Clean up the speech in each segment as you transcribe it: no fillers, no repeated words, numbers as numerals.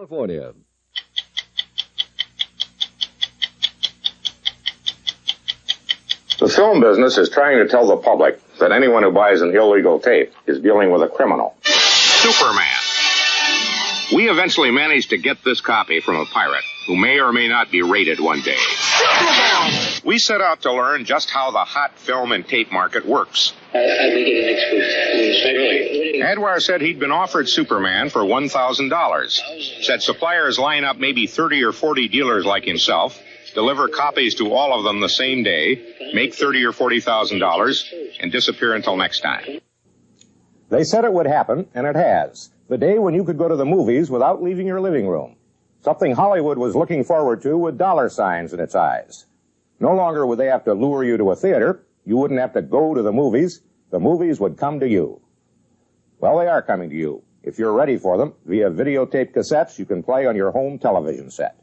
California. The film business is trying to tell the public that anyone who buys an illegal tape is dealing with a criminal. Superman. We eventually managed to get this copy from a pirate who may or may not be raided one day. We set out to learn just how the hot film and tape market works. I think it is exclusive. Adwar said he'd been offered Superman for $1,000. Said suppliers line up maybe 30 or 40 dealers like himself, deliver copies to all of them the same day, make $30,000 or $40,000, and disappear until next time. They said it would happen, and it has. The day when you could go to the movies without leaving your living room. Something Hollywood was looking forward to with dollar signs in its eyes. No longer would they have to lure you to a theater. You wouldn't have to go to the movies. The movies would come to you. Well, they are coming to you. If you're ready for them, via videotape cassettes you can play on your home television set.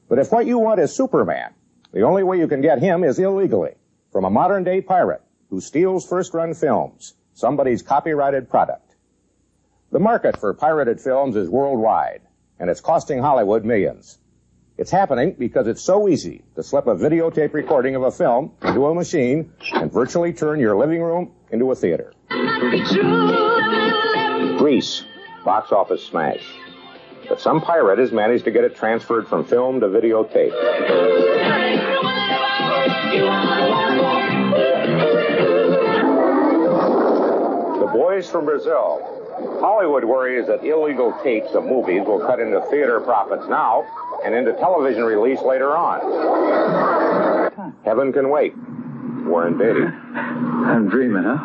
But if what you want is Superman, the only way you can get him is illegally, from a modern-day pirate who steals first-run films, somebody's copyrighted product. The market for pirated films is worldwide, and it's costing Hollywood millions. It's happening because it's so easy to slip a videotape recording of a film into a machine and virtually turn your living room into a theater. Grease, box office smash. But some pirate has managed to get it transferred from film to videotape. The boys from Brazil. Hollywood worries that illegal tapes of movies will cut into theater profits now and into television release later on. Heaven can wait. Warren Beatty. I'm dreaming, huh?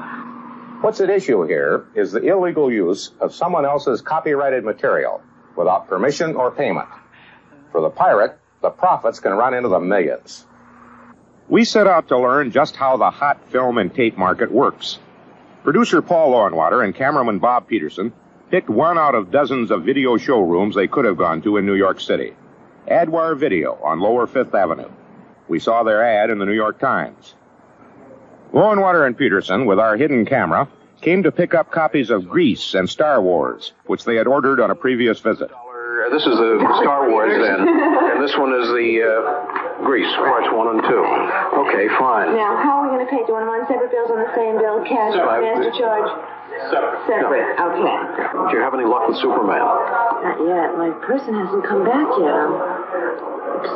What's at issue here is the illegal use of someone else's copyrighted material without permission or payment. For the pirate, the profits can run into the millions. We set out to learn just how the hot film and tape market works. Producer Paul Lowenwater and cameraman Bob Peterson picked one out of dozens of video showrooms they could have gone to in New York City. Adwar Video on Lower Fifth Avenue. We saw their ad in the New York Times. Lowenwater and Peterson, with our hidden camera, came to pick up copies of Grease and Star Wars, which they had ordered on a previous visit. This is the Star Wars then, and this one is the Grease, parts 1 and 2. Okay, fine. Now, how are we going to pay? Do you want them on separate bills on the same bill, cash, master charge? Separate. Okay. Do you have any luck with Superman? Not yet. My person hasn't come back yet.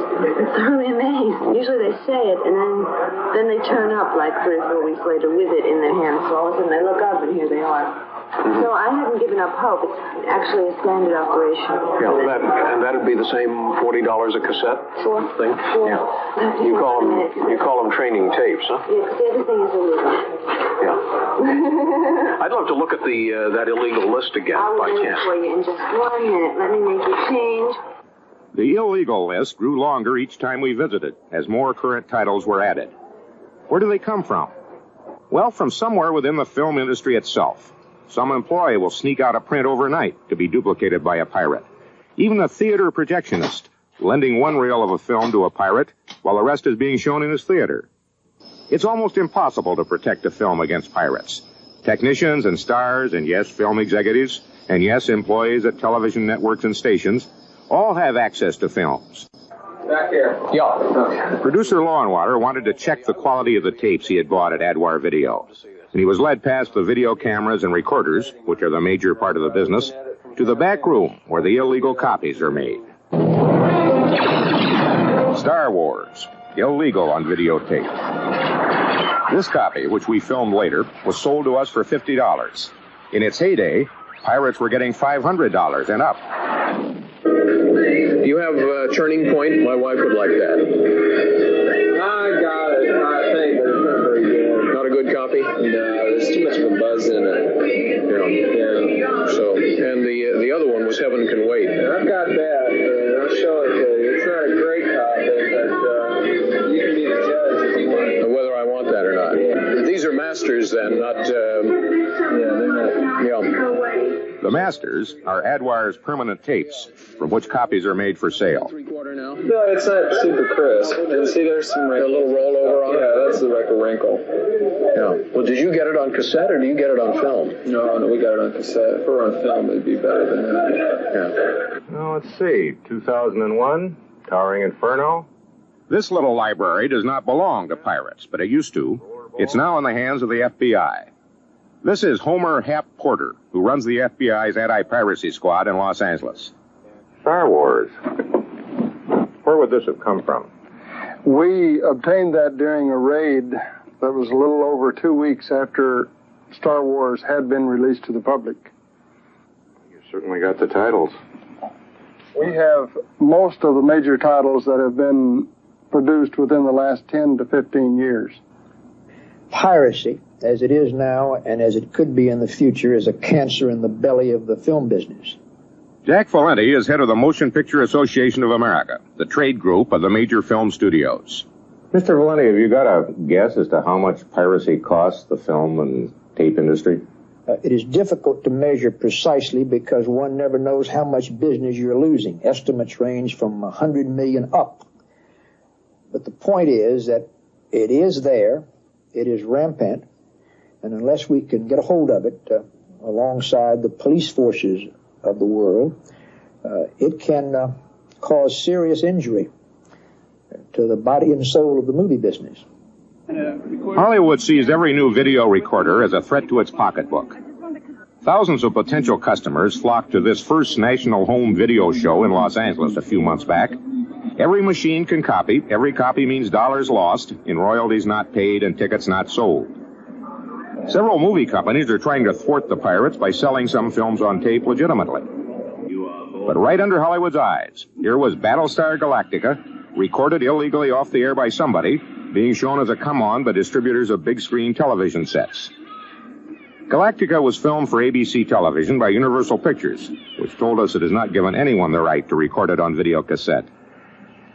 I'm thoroughly amazed. Usually they say it, and then they turn up like 3 or 4 weeks later with it in their hands. So all of a sudden they look up, and here they are. Mm-hmm. So I haven't given up hope. It's actually a standard operation. Yeah, and that'd be the same $40 a cassette thing? Four. Yeah. You call them training tapes, huh? Yes, everything is illegal. Yeah. I'd love to look at that illegal list again if I can. I'll do it for you in just 1 minute. Let me make you change. The illegal list grew longer each time we visited, as more current titles were added. Where do they come from? Well, from somewhere within the film industry itself. Some employee will sneak out a print overnight to be duplicated by a pirate. Even a theater projectionist, lending one reel of a film to a pirate while the rest is being shown in his theater. It's almost impossible to protect a film against pirates. Technicians and stars, and yes, film executives, and yes, employees at television networks and stations, all have access to films. Back here. Yeah. Producer Lowenwater wanted to check the quality of the tapes he had bought at Adwar Video. And he was led past the video cameras and recorders, which are the major part of the business, to the back room where the illegal copies are made. Star Wars, illegal on videotape. This copy, which we filmed later, was sold to us for $50. In its heyday, pirates were getting $500 and up. Do you have Turning Point? My wife would like that. I got it, I think, but it's not very good. Not a good copy? No, there's too much of a buzz in it. Yeah. So, and the other one was Heaven Can Wait. I've got that. I'll show it to you. It's not a great copy, but you can be the judge if you want. Whether I want that or not. Yeah. These are masters then, not... Yeah, they're not... Yeah. The masters are Adwar's permanent tapes, from which copies are made for sale. No, it's not super crisp. And see, there's some wrinkles. A little rollover on it? Yeah, that's the wrinkle. Yeah. Well, did you get it on cassette or do you get it on film? No, we got it on cassette. If we're on film, it'd be better than that. Yeah. Now, let's see. 2001, Towering Inferno. This little library does not belong to pirates, but it used to. It's now in the hands of the FBI. This is Homer Hap Porter, who runs the FBI's anti-piracy squad in Los Angeles. Star Wars. Where would this have come from? We obtained that during a raid that was a little over 2 weeks after Star Wars had been released to the public. You certainly got the titles. We have most of the major titles that have been produced within the last 10 to 15 years. Piracy, as it is now and as it could be in the future, is a cancer in the belly of the film business. Jack Valenti is head of the Motion Picture Association of America, the trade group of the major film studios. Mr. Valenti, have you got a guess as to how much piracy costs the film and tape industry? It is difficult to measure precisely because one never knows how much business you're losing. Estimates range from 100 million up. But the point is that it is there, it is rampant, and unless we can get a hold of it alongside the police forces of the world, it can cause serious injury to the body and soul of the movie business. Hollywood sees every new video recorder as a threat to its pocketbook. Thousands of potential customers flocked to this first national home video show in Los Angeles a few months back. Every machine can copy. Every copy means dollars lost in royalties not paid and tickets not sold. Several movie companies are trying to thwart the pirates by selling some films on tape legitimately. But right under Hollywood's eyes, here was Battlestar Galactica, recorded illegally off the air by somebody, being shown as a come-on by distributors of big-screen television sets. Galactica was filmed for ABC television by Universal Pictures, which told us it has not given anyone the right to record it on video cassette.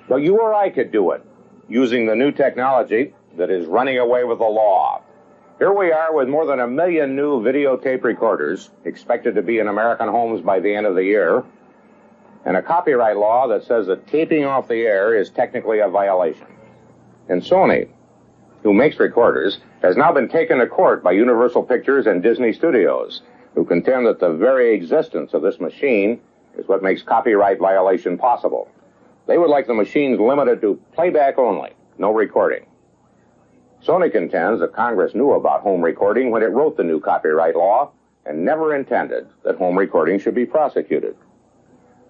Well, you or I could do it, using the new technology that is running away with the law. Here we are with more than 1 million new videotape recorders expected to be in American homes by the end of the year, and a copyright law that says that taping off the air is technically a violation. And Sony, who makes recorders, has now been taken to court by Universal Pictures and Disney Studios, who contend that the very existence of this machine is what makes copyright violation possible. They would like the machines limited to playback only, no recording. Sony contends that Congress knew about home recording when it wrote the new copyright law and never intended that home recording should be prosecuted.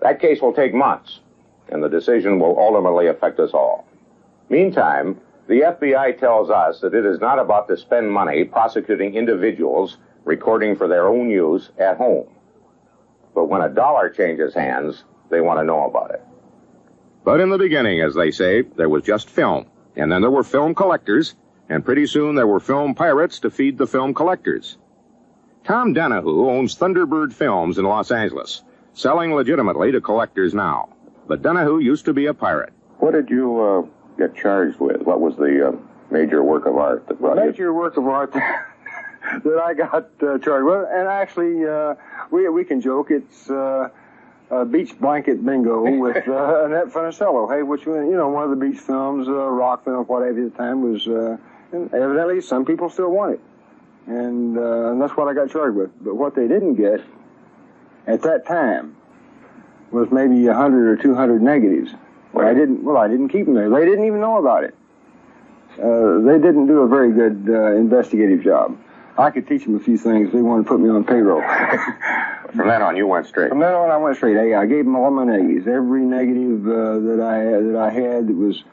That case will take months, and the decision will ultimately affect us all. Meantime, the FBI tells us that it is not about to spend money prosecuting individuals recording for their own use at home. But when a dollar changes hands, they want to know about it. But in the beginning, as they say, there was just film. And then there were film collectors, and pretty soon there were film pirates to feed the film collectors. Tom Donahue owns Thunderbird Films in Los Angeles, selling legitimately to collectors now. But Donahue used to be a pirate. What did you get charged with? What was the major work of art that brought you? Major work of art that I got charged with, and actually, we can joke, it's beach blanket bingo with Annette Funicello. Hey, which one, one of the beach films, rock film, whatever at the time was, and evidently some people still want it. And that's what I got charged with. But what they didn't get at that time was maybe 100 or 200 negatives. I didn't keep them there. They didn't even know about it. They didn't do a very good investigative job. I could teach them a few things. They wanted to put me on payroll. From then on, you went straight. From then on, I went straight. I gave them all my negatives. Every negative that I had that was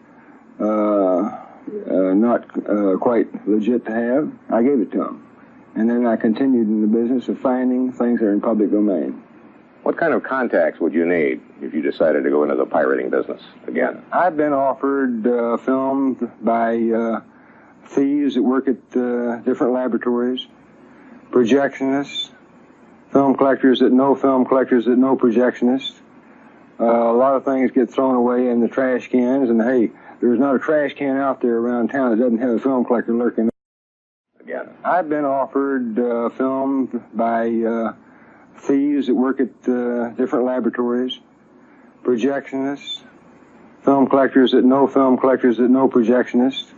not quite legit to have, I gave it to them. And then I continued in the business of finding things that are in public domain. What kind of contacts would you need if you decided to go into the pirating business again? I've been offered filmed by thieves that work at different laboratories, projectionists, film collectors that know projectionists. A lot of things get thrown away in the trash cans, and hey, there's not a trash can out there around town that doesn't have a film collector lurking. Again, I've been offered filmed by thieves that work at different laboratories, projectionists, film collectors that know projectionists.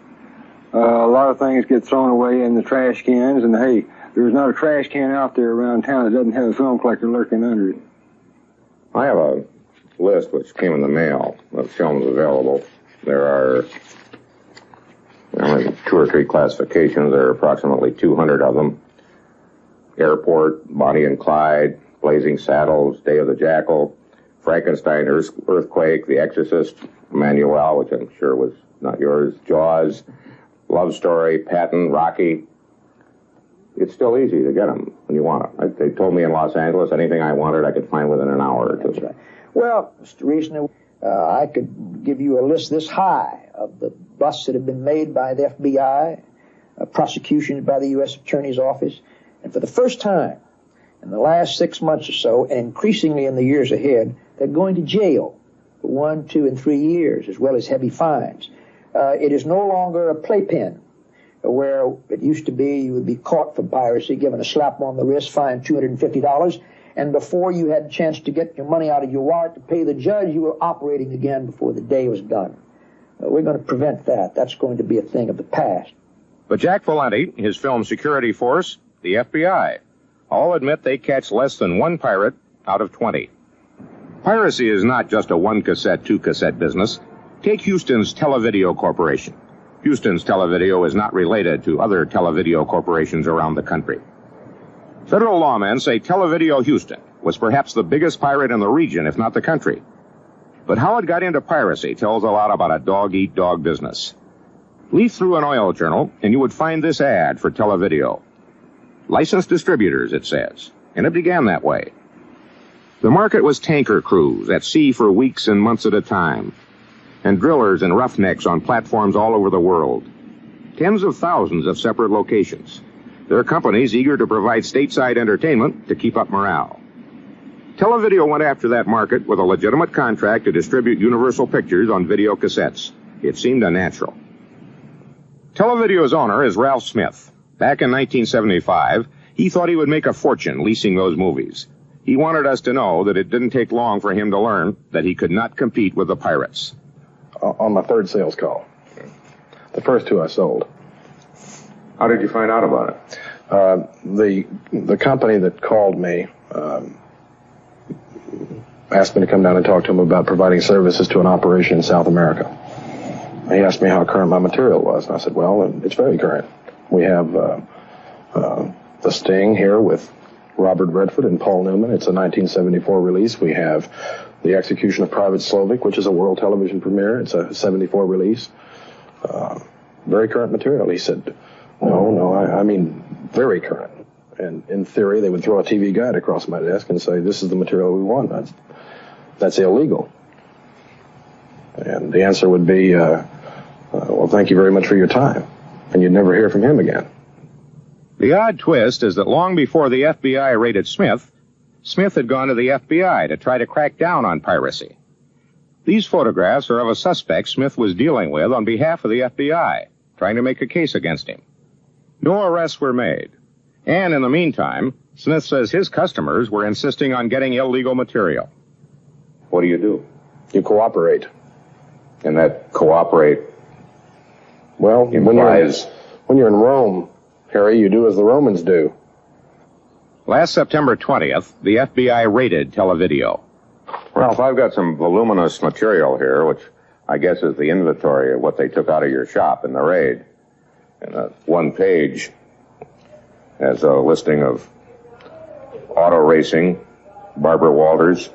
A lot of things get thrown away in the trash cans, and hey, there's not a trash can out there around town that doesn't have a film collector lurking under it. I have a list, which came in the mail, of films available, there are 2 or 3 classifications. There are approximately 200 of them. Airport, Bonnie and Clyde, Blazing Saddles, Day of the Jackal, Frankenstein, Earthquake, The Exorcist, Emmanuel, which I'm sure was not yours, Jaws, Love Story, Patton, Rocky. It's still easy to get them when you want them. They told me in Los Angeles anything I wanted I could find within an hour or two. That's right. Well, Mr. Reasoner, I could give you a list this high of the busts that have been made by the FBI, prosecutions by the U.S. Attorney's Office, and for the first time in the last 6 months or so, and increasingly in the years ahead, they're going to jail for 1, 2, and 3 years, as well as heavy fines. It is no longer a playpen, where it used to be you would be caught for piracy, given a slap on the wrist, fined $250, and before you had a chance to get your money out of your wallet to pay the judge, you were operating again before the day was done. We're going to prevent that. That's going to be a thing of the past. But Jack Valenti, his film security force, the FBI, all admit they catch less than 1 pirate out of 20. Piracy is not just a 1-cassette, 2-cassette business. Take Houston's Televideo Corporation. Houston's Televideo is not related to other televideo corporations around the country. Federal lawmen say Televideo Houston was perhaps the biggest pirate in the region, if not the country. But how it got into piracy tells a lot about a dog-eat-dog business. Leaf through an oil journal, and you would find this ad for Televideo. Licensed distributors, it says, and it began that way. The market was tanker crews at sea for weeks and months at a time, and drillers and roughnecks on platforms all over the world. Tens of thousands of separate locations. There are companies eager to provide stateside entertainment to keep up morale. Televideo went after that market with a legitimate contract to distribute Universal Pictures on video cassettes. It seemed unnatural. Televideo's owner is Ralph Smith. Back in 1975, he thought he would make a fortune leasing those movies. He wanted us to know that it didn't take long for him to learn that he could not compete with the pirates. On my 3rd sales call. The first 2 I sold. How did you find out about it? The company that called me asked me to come down and talk to him about providing services to an operation in South America. He asked me how current my material was, and I said, well, it's very current. We have The Sting here with Robert Redford and Paul Newman. It's a 1974 release. We have The Execution of Private Slovic, which is a world television premiere. It's a 74 release. Very current material. He said, no, I mean very current. And in theory, they would throw a TV guide across my desk and say, this is the material we want. That's illegal. And the answer would be, well, thank you very much for your time. And you'd never hear from him again. The odd twist is that long before the FBI raided Smith, Smith had gone to the FBI to try to crack down on piracy. These photographs are of a suspect Smith was dealing with on behalf of the FBI, trying to make a case against him. No arrests were made. And in the meantime, Smith says his customers were insisting on getting illegal material. What do? You cooperate. And that cooperate, well, implies... when you're in Rome, Harry, you do as the Romans do. Last September 20th, the FBI raided Televideo. Ralph, I've got some voluminous material here, which I guess is the inventory of what they took out of your shop in the raid. And one page has a listing of auto racing, Barbara Walters,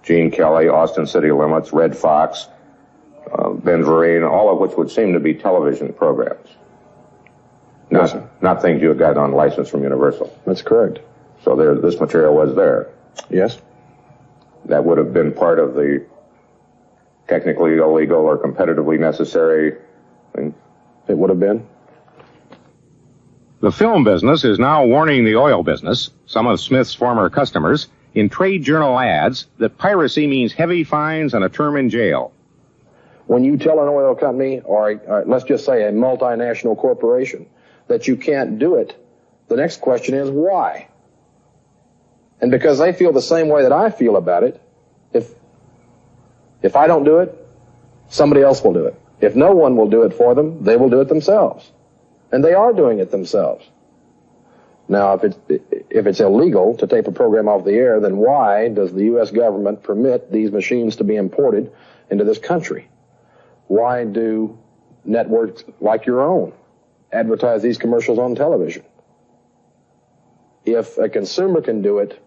Gene Kelly, Austin City Limits, Red Fox, Ben Vereen, all of which would seem to be television programs. Not things you had gotten on license from Universal. That's correct. So this material was there. Yes. That would have been part of the technically illegal or competitively necessary thing? It would have been. The film business is now warning the oil business, some of Smith's former customers, in trade journal ads that piracy means heavy fines and a term in jail. When you tell an oil company, or let's just say a multinational corporation, that you can't do it, the next question is why? And because they feel the same way that I feel about it, if I don't do it, somebody else will do it. If no one will do it for them, they will do it themselves. And they are doing it themselves. Now, if it's illegal to tape a program off the air, then why does the U.S. government permit these machines to be imported into this country? Why do networks like your own advertise these commercials on television? If a consumer can do it,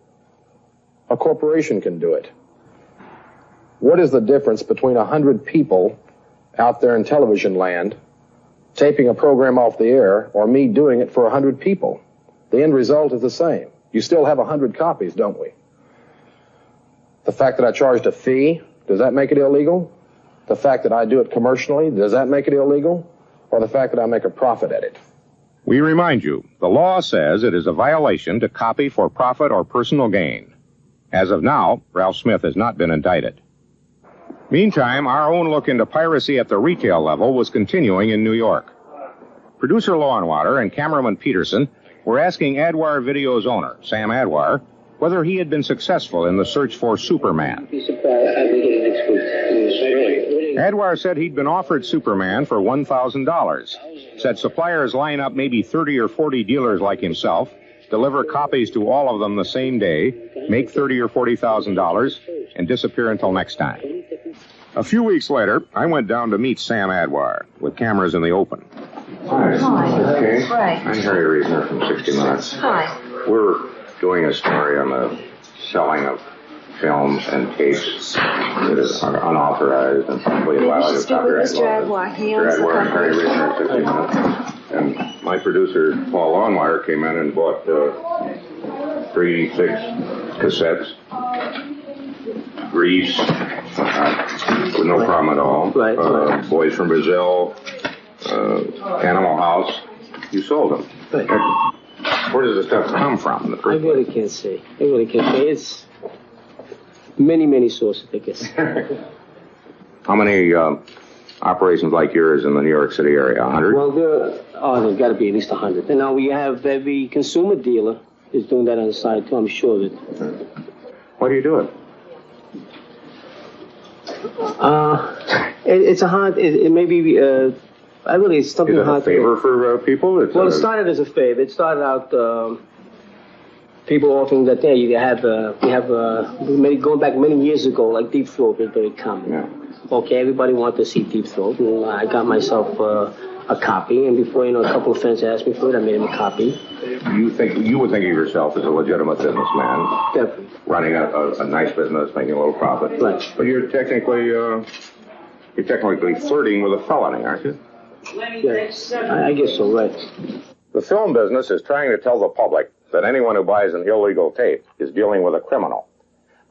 a corporation can do it. What is the difference between 100 people out there in television land taping a program off the air or me doing it for 100 people? The end result is the same. You still have 100 copies, don't we? The fact that I charged a fee, does that make it illegal? The fact that I do it commercially, does that make it illegal? Or the fact that I make a profit at it? We remind you, the law says it is a violation to copy for profit or personal gain. As of now, Ralph Smith has not been indicted. Meantime, our own look into piracy at the retail level was continuing in New York. Producer Lowenwater and cameraman Peterson were asking Adwar Video's owner, Sam Adwar, whether he had been successful in the search for Superman. Adwar said he'd been offered Superman for $1,000. Said suppliers line up maybe 30 or 40 dealers like himself, deliver copies to all of them the same day, make $30,000 or $40,000, and disappear until next time. A few weeks later, I went down to meet Sam Adwar with cameras in the open. Hi. Okay. Right. I'm Harry Reisner from 60 Minutes. Hi. We're doing a story on the selling of films and tapes that is unauthorized and probably violated copyright law. Mr. Adwar, he owns the Mr. Adwar and Harry company. Reisner, 60 Minutes. And my producer, Paul Lowenweier, came in and bought 36 cassettes, Grease, with no problem at all. Right. Boys from Brazil, Animal House. You sold them. Right. Where does this stuff come from? In the I first really can't say. I really can't say. It's many sources, I guess. How many operations like yours in the New York City area? 100? Well, there's got to be at least 100. And now we have every consumer dealer is doing that on the side, too, I'm sure of it. Why do you do it? It's a hard, it may be, I really, it's something Is it a hard favor for people? Well, it started as a favor. It started out, people offering that, yeah, you have, going back many years ago, like Deep Throat was very common. Yeah. Okay, everybody wanted to see Deep Throat, and I got myself a copy, and before, a couple of friends asked me for it, I made him a copy. You would think of yourself as a legitimate businessman, Definitely. running a nice business, making a little profit. Right. But you're technically flirting with a felony, aren't you? Yes, I guess so, right. The film business is trying to tell the public that anyone who buys an illegal tape is dealing with a criminal.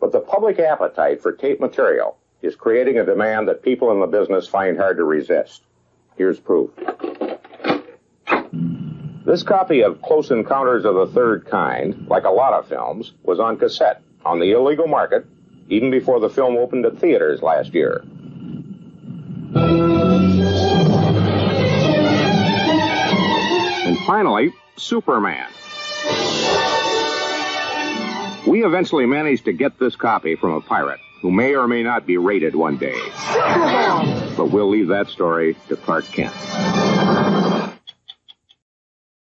But the public appetite for tape material is creating a demand that people in the business find hard to resist. Here's proof. This copy of Close Encounters of the Third Kind, like a lot of films, was on cassette on the illegal market even before the film opened at theaters last year. And finally, Superman. We eventually managed to get this copy from a pirate who may or may not be raided one day. But we'll leave that story to Clark Kent.